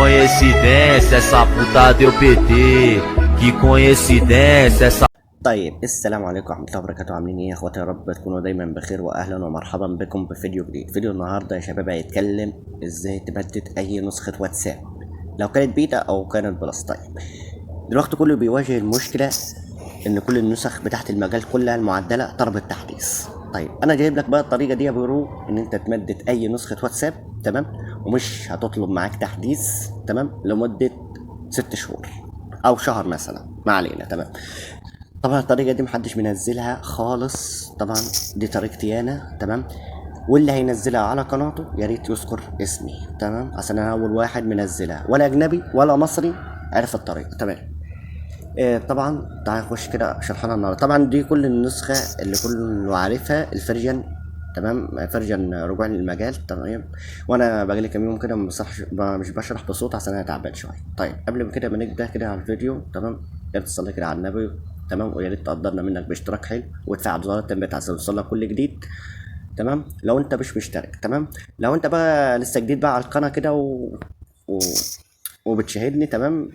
coincidência, essa puta deu PT. Que coincidência, essa. طيب السلام عليكم ورحمة الله وبركاته. عاملين ايه يا اخواتي؟ يا رب تكونوا دايما بخير واهلا ومرحبا بكم بفيديو جديد. فيديو النهارده يا شباب هيتكلم ازاي تبدد اي نسخة واتساب لو كانت بيتا او كانت بلس. طيب دلوقتي كله بيواجه المشكلة ان كل النسخ بتاعت المجال كلها المعدلة طلب التحديث. طيب انا جايب لك بقى الطريقة دي يا برو ان انت تمدد اي نسخة واتساب، تمام، ومش هتطلب معاك تحديث، تمام، لمدة 6 شهور او شهر مثلا، ما علينا. تمام، طبعا الطريقة دي محدش منزلها خالص، طبعا دي طريقتي انا، تمام، واللي هينزلها على قناته يا ريت يذكر اسمي، تمام، عشان انا اول واحد منزلها، ولا اجنبي ولا مصري عرف الطريقة. تمام. طبعا تعال نخش كده شرحنا النهارده. طبعا دي كل النسخة اللي كله عارفها، الفيرجن، تمام، فيرجن رجوع للمجال، تمام. وانا بقالي كام يوم كده مش بشرح بصوت عشان انا تعبان شويه. طيب قبل ما كده بنبدا كده على الفيديو، تمام، يا ريت تصلي كده على النبي، تمام، ويا ريت تقدرنا منك باشتراك حلو وتفعل زر التنبيهات عشان يوصلك كل جديد، تمام، لو انت مش مشترك. تمام، لو انت بقى لسه جديد بقى على القناه كده و... وبتشاهدني، تمام،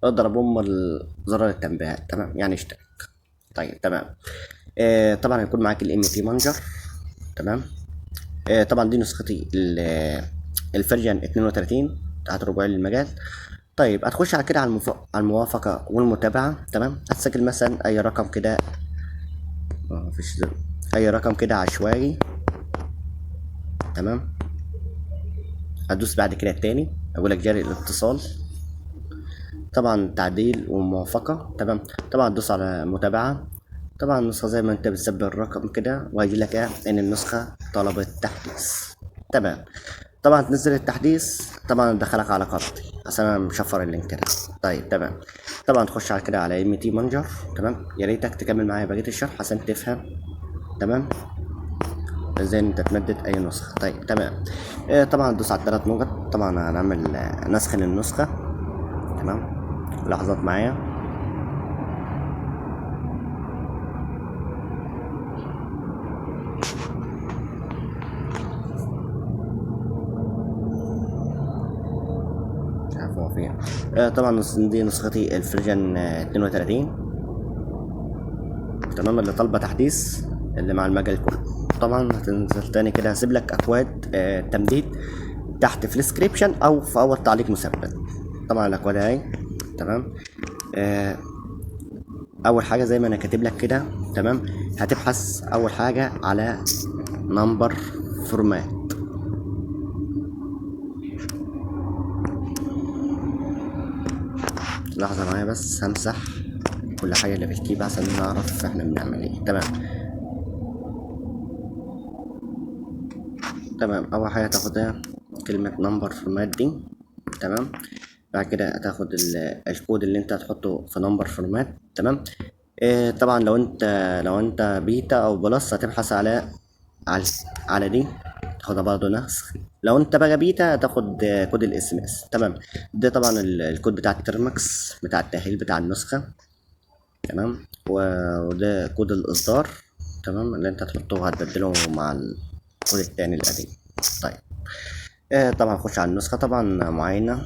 اضرب زرار التنبيهات، تمام، يعني اشترك. طيب تمام. طبعا هيكون معاك الام تي مانجر، تمام. طبعا دي نسختي الفيرجن 32 بتاعت رجوع للمجال. طيب هتخش على كده على على الموافقة والمتابعة، تمام، هتسجل مثلا اي رقم كده، مفيش زر، اي رقم كده عشوائي، تمام. هتدوس بعد كده التاني، اقول لك جاري الاتصال، طبعا تعديل وموافقة، تمام. طبعا تدوس على متابعة، طبعا النسخة زي ما انت بتثبت الرقم كده وهيجي لك ايه ان النسخة طلبت تحديث، تمام. طبعا تنزل التحديث، طبعا تدخلك على قناتي عشان انا مشفر اللينك ده. طيب تمام. طبعا تخش على كده على ام تي مانجر، تمام، يا ريتك تكمل معايا بقية الشرح عشان تفهم، تمام، ازاي انت تمدد اي نسخة. طيب تمام. طبعا تدوس على الثلاث نقط، طبعا هنعمل نسخ للنسخة، تمام، لحظات معايا. عفوا فيها. طبعا دي نسختي الفيرجن 32، تمام، اللي طالبه تحديث، اللي مع المجال كله. طبعا هتنزل تاني كده، هسيب لك اكواد تمديد تحت في الديسكريبشن او في اول تعليق مثبت. طبعا الاكواد اهي، تمام. اول حاجه زي ما انا كاتب لك كده، تمام، هتبحث اول حاجه على نمبر فورمات، لحظه معايا بس همسح كل حاجه اللي في الكيب عشان نعرف احنا بنعمل ايه. تمام تمام. اول حاجه تاخدها كلمه نمبر فورمات دي، تمام. بعد كده هتاخد الكود اللي انت هتحطه في نمبر فورمات، تمام. طبعا لو انت بيتا او بلس هتبحث على على دي، تاخدها برضه نسخ. لو انت بقى بيتا هتاخد كود الاس ام اس، تمام. ده طبعا الكود بتاع الترمكس بتاع التأهيل بتاع النسخة، تمام. وده كود الاصدار، تمام، اللي انت هتحطه وهتبدله مع الكود التاني القديم. طيب طبعا خش على النسخة طبعا معينة،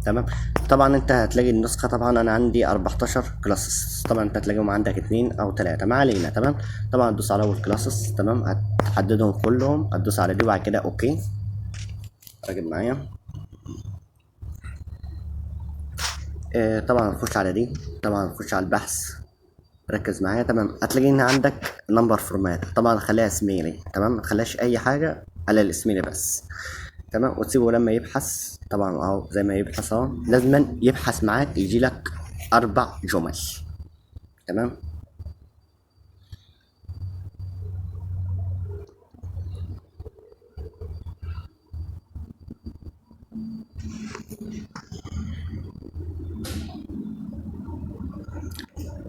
تمام. طبعا انت هتلاقي النسخة، طبعا انا عندي 14 كلاسز، طبعا انت هتلاقيهم عندك 2 او 3، ما علينا، تمام. طبعا هتدوس على اول كلاسز، تمام، هتحددهم كلهم، هتدوس على دي وبعد كده اوكي. راجل معايا. طبعا هتخش على دي، طبعا هتخش على البحث، ركز معايا، تمام. هتلاقي ان عندك نمبر فورمات، طبعا خليها اسميلي، تمام، ما تخليهاش اي حاجه على الاسميلي بس، تمام. وتسيبه لما يبحث، طبعا اهو زي ما يبحث اهو، لازما يبحث معاك يجي لك 4 جمل، تمام.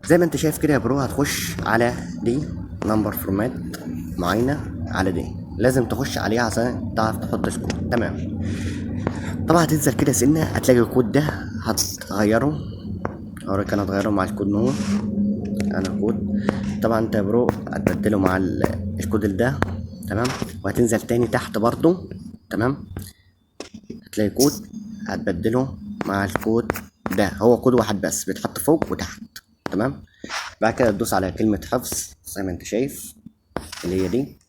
زي ما انت شايف كده يا برو، هتخش على دي نمبر فورمات معينه، على دي لازم تخش عليها عشان تعرف تحط الكود، تمام. طبعا هتنزل كده سنه، هتلاقي الكود ده هتغيره، اوريك انا هتغيره مع الكود نور، انا كود. طبعا انت يا برو هتبدله مع الكود ده، تمام. وهتنزل تاني تحت برضو، تمام، هتلاقي كود، هتبدله مع الكود ده، هو كود واحد بس بيتحط فوق وتحت. تمام. بعد كده تدوس على كلمة حفظ زي ما انت شايف اللي هي دي.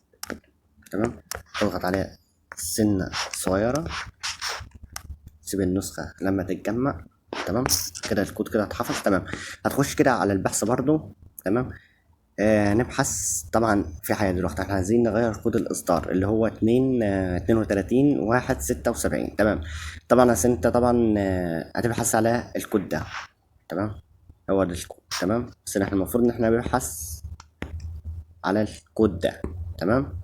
تمام. تضغط عليها سنة صغيرة، تسيب النسخة لما تتجمع. تمام. كده الكود كده اتحفظ. تمام. هتخش كده على البحث برضو. تمام. نبحث طبعا في حاجة دلوقتي، احنا عايزين نغير كود الإصدار اللي هو 32 1 76. تمام. طبعا عشان انت طبعا هتبحث على الكود ده. تمام. هو ده الكود. تمام. بس احنا المفروض ان احنا نبحث على الكود ده. تمام.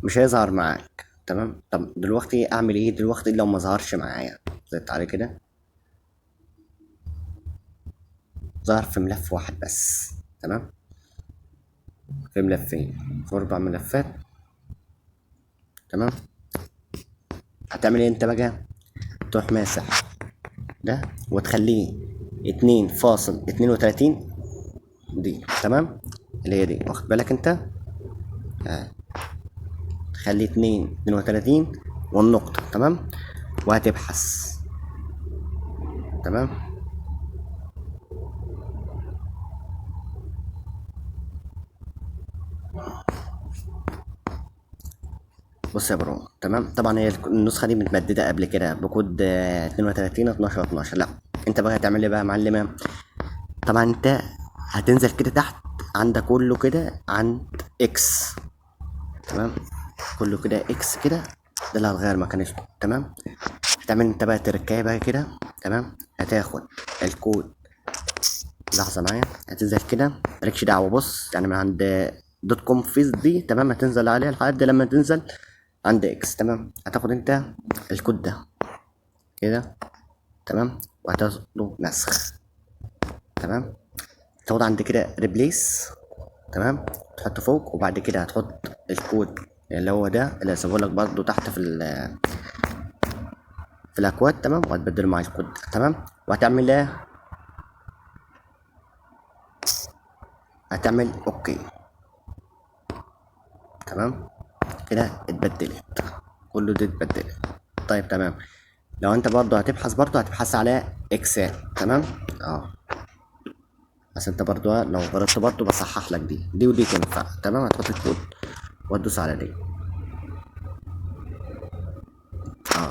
مش هيظهر معاك. تمام. طب دلوقتي اعمل ايه دلوقتي لو ما ظهرش معايا؟ زدت عليه كده، ظهر في ملف واحد بس. تمام. في ملفين، في 4 ملفات. تمام. هتعمل ايه انت بقى؟ تروح ماسح ده وتخليه 2.32 دي. تمام. اللي هي دي، واخد بالك انت؟ تخليه 32 والنقطة. تمام. وهتبحث. تمام. بص يا برو. تمام. طبعا هي النسخة دي متمددة قبل كده بكود 32 12 12. لا، انت بقى هتعمل ايه بقى يا معلمة؟ طبعا انت هتنزل كده تحت عندك كله كده عند اكس. تمام. كله كده اكس كده، ده اللي هتغير مكان اسمه. تمام. هتعمل انت بقى تركايه بقى كده. تمام. هتاخد الكود، لحظة معايا، هتنزل كده مالكش دعوة. بص يعني من عند دوت كوم فيس دي. تمام. هتنزل عليها لحد لما تنزل عند اكس. تمام. هتاخد انت الكود ده كده. تمام. وهتاخده نسخ. تمام. تاخد عند كده ريبليس. تمام. تحطه فوق، وبعد كده هتحط الكود اللي هو ده اللي هسيبه لك برضه تحت في الاكواد. تمام. وهتبدله مع الكود ده. تمام. وهتعمل ايه؟ هتعمل اوكي. تمام. كده اتبدلت، كله ده اتبدلت. طيب تمام. لو انت برضه هتبحث، برضه هتبحث على اكسل. تمام. بس انت برضه لو غلطت برضه بصحح لك دي ودي تنفع. تمام. هتحط الكود وتدوس على دي.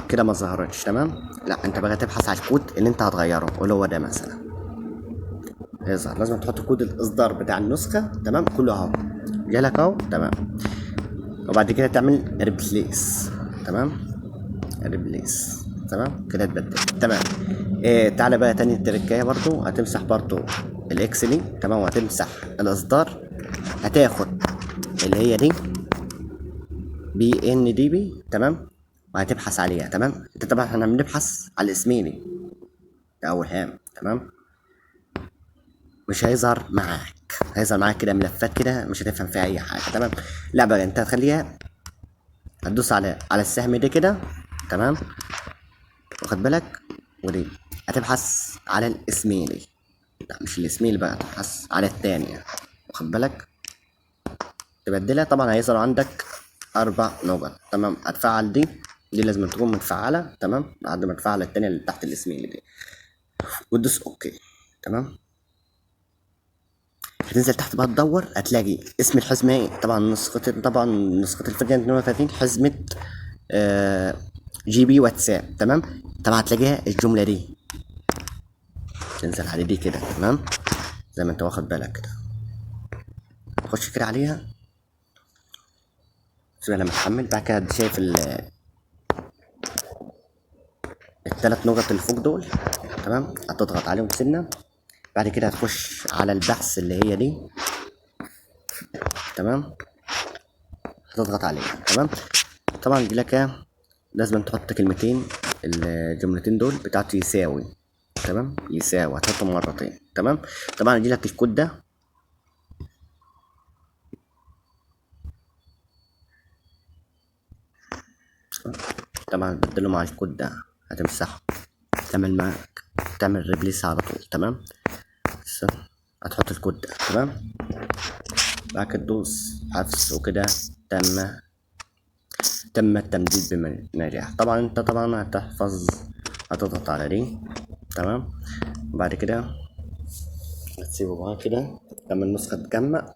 كده ما ظهرتش. تمام. لا، انت بقى تبحث على الكود اللي انت هتغيره واللي هو ده مثلا يظهر. لازم تحط كود الاصدار بتاع النسخه. تمام. كله اهو جالك اهو. تمام. وبعد كده تعمل ريبليس. تمام. ريبليس. تمام. كده اتبدل. تمام. تعالى بقى تاني التركايه برضو. هتمسح برضو الاكس دي. تمام. وهتمسح الاصدار. هتاخد اللي هي دي BNDB. تمام. وهتبحث عليها. تمام. انت طبعا احنا بنبحث على الاسميني ده اول هام. تمام. مش هيظهر معاك، هيظهر معاك كده ملفات كده مش هتفهم فيها اي حاجه. تمام. لا بقى انت هتخليها، هتدوس على السهم ده كده. تمام. واخد بالك؟ ودي هتبحث على الاسميلي. لا مش الاسميلي بقى، تبحث على التانية. واخد بالك؟ تبدلها. طبعا هيظهر عندك 4 نقط. تمام. هتفعل دي لازم تكون متفعلة. تمام. بعد ما تفعل التانية اللي تحت الاسميلي دي وتدوس اوكي. تمام. هتنزل تحت بقى تدور، هتلاقي اسم الحزمة ايه. طبعا نسخة الفيرجن 32 حزمة GB واتساب. تمام. طبعا هتلاقيها الجملة دي، تنزل على دي كده. تمام. زي ما انت واخد بالك كده، تخش كده عليها تسيبها لما تحمل. بعد كده شايف ال3 نقط اللي فوق دول. تمام. هتضغط عليهم سنة. بعد كده هتخش على البحث اللي هي دي. تمام. هتضغط عليها. تمام. طبعا دي لك لازم تحط كلمتين، الجملتين دول بتاعت يساوي. تمام. يساوي هتحطهم مرتين. تمام. طبعا يجي لك الكود ده. طبعا بدله مع الكود ده، هتمسحه، تعمل ريبليس على طول. تمام. بس هتحط الكود ده. تمام. بعد كده تدوس حفظ وكده تم التمديد بنجاح. طبعا انت طبعا هتحفظ هتضغط على دي. تمام. وبعد كده هتسيبه بقى كده لما النسخة تجمع.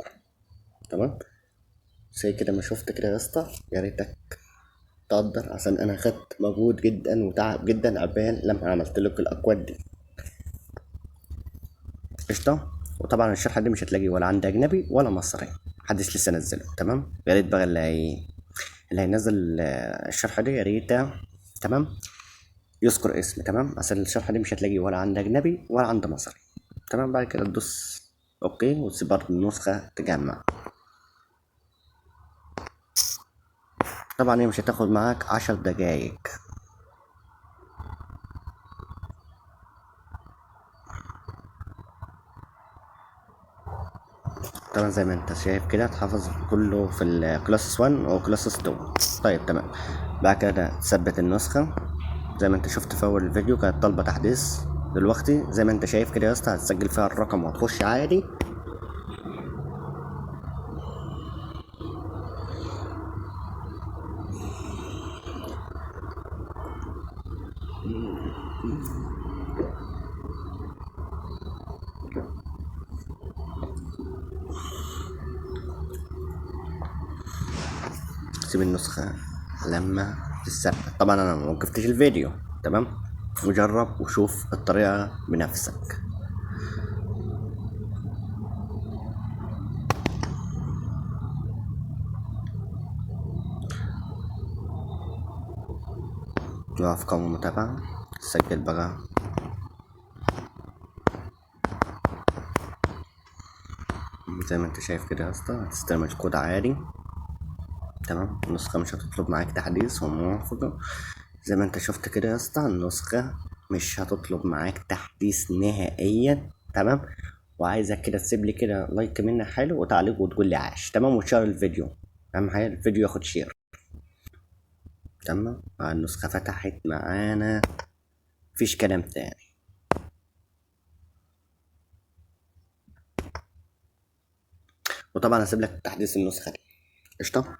تمام. زي كده ما شفت كده يا اسطى، يا ريتك تقدر عشان انا خدت مجهود جدا وتعب جدا عبال لما عملت لك الاكواد دي. قشطة. وطبعا الشرح دي مش هتلاقيه ولا عند اجنبي ولا مصري، محدش لسه نزله. تمام. يا ريت بقى اللي هينزل الشرح دي يا ريت تمام يذكر اسمي. تمام. عشان الشرح دي مش هتلاقيه ولا عند اجنبي ولا عند مصري. تمام. بعد كده تدوس اوكي وتسيب برضه النسخة تجمع. طبعا هي مش هتاخد معاك 10 دقايق. طبعا زي ما انت شايف كده تحفظ كله في الكلاسس 1 او كلاسس 2. طيب تمام. بعد كده تثبت النسخة زي ما انت شفت في اول الفيديو، كانت طالبة تحديث. دلوقتي زي ما انت شايف كده يا اسطى هتسجل فيها الرقم وهتخش عادي. سيب النسخة لما تثبت. طبعا انا ما وقفتش الفيديو. تمام. وجرب وشوف الطريقة بنفسك. توقف قوم متابعة. سجل بقى. زي ما انت شايف كده يا اسطى هتستلم الكود عادي. تمام. النسخة مش هتطلب معاك تحديث وموافقة. زي ما انت شفت كده يا اسطى النسخة مش هتطلب معاك تحديث نهائيا. تمام. وعايزك كده تسيب لي كده لايك منك حلو وتعليق وتقول لي عاش. تمام. وتشير الفيديو. اهم حاجة الفيديو ياخد شير. تمام. النسخة فتحت معانا، مفيش كلام تاني. وطبعا هسيب لك تحديث النسخة دي. قشطة.